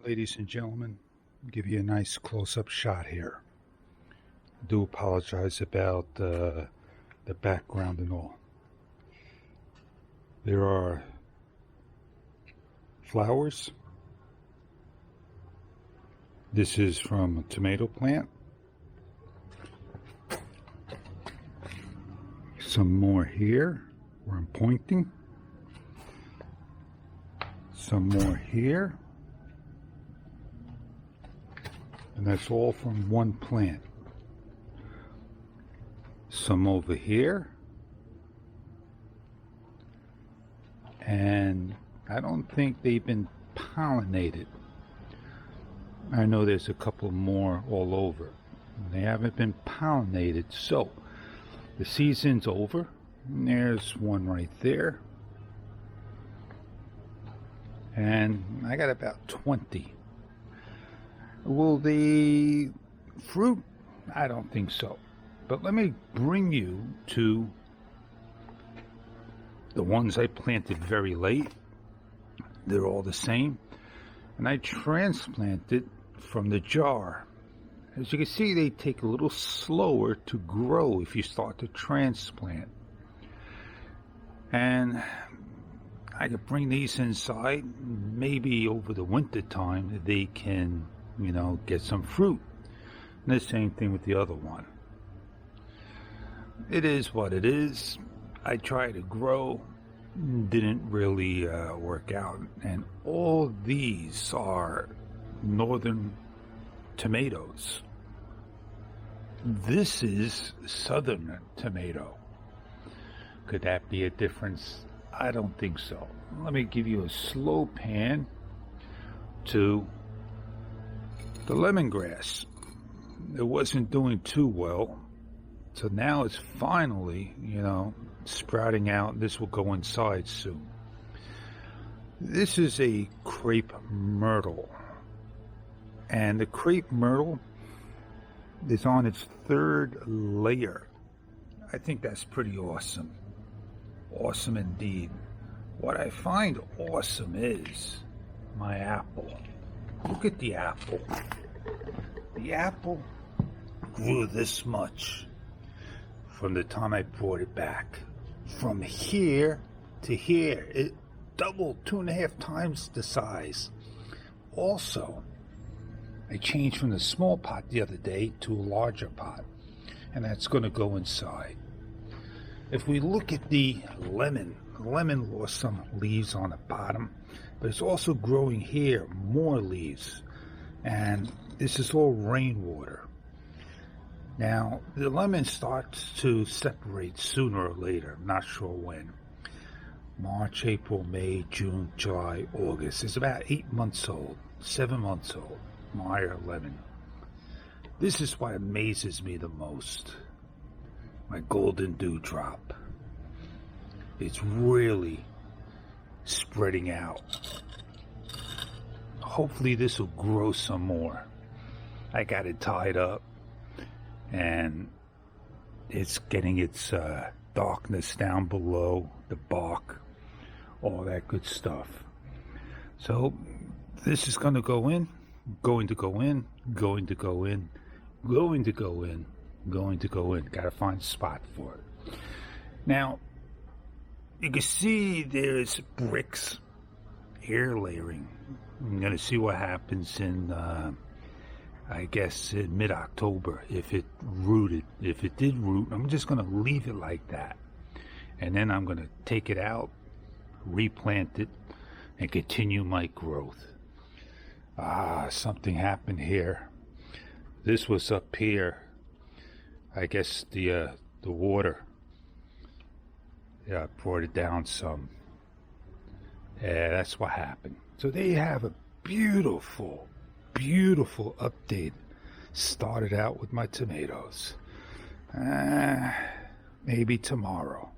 Ladies and gentlemen, I'll give you a nice close-up shot here. I do apologize about the background and all. There are flowers. This is from a tomato plant. Some more here where I'm pointing. Some more here. And that's all from one plant. Some over here. And I don't think they've been pollinated. I know there's a couple more all over. They haven't been pollinated, so the season's over. And there's one right there. And I got about 20. Will the fruit? I don't think so. But let me bring you to the ones I planted very late. They're all the same. And I transplanted from the jar. As you can see, they take a little slower to grow if you start to transplant. And I could bring these inside. Maybe over the winter time they can, get some fruit. And the same thing with the other one. It is what it is. I tried to grow, didn't really work out. And all these are northern tomatoes. This is southern tomato. Could that be a difference? I don't think so. Let me give you a slow pan to the lemongrass. It wasn't doing too well. So now it's finally, sprouting out. This will go inside soon. This is a crepe myrtle. And the crepe myrtle is on its third layer. I think that's pretty awesome. Awesome indeed. What I find awesome is my apple. Look at the apple. The apple grew this much from the time I brought it back. From here to here, it doubled 2.5 times the size. Also, I changed from the small pot the other day to a larger pot, and that's going to go inside. If we look at the lemon lost some leaves on the bottom, but it's also growing here, more leaves. And this is all rainwater. Now, the lemon starts to separate sooner or later. I'm not sure when. March, April, May, June, July, August. It's about 8 months old, 7 months old, Meyer lemon. This is what amazes me the most. My golden dewdrop. It's really spreading out. Hopefully this will grow some more. I got it tied up and it's getting its darkness down below the bark, all that good stuff. So this is going to go in, going to go in, going to go in, going to go in, going to go in. Got to find a spot for it. Now, you can see there's bricks, air layering. I'm going to see what happens in, I guess, in mid-October, if it rooted. If it did root, I'm just going to leave it like that. And then I'm going to take it out, replant it, and continue my growth. Something happened here. This was up here. I guess the water, brought it down some. Yeah, that's what happened. So they have a beautiful, beautiful update. Started out with my tomatoes. Maybe tomorrow.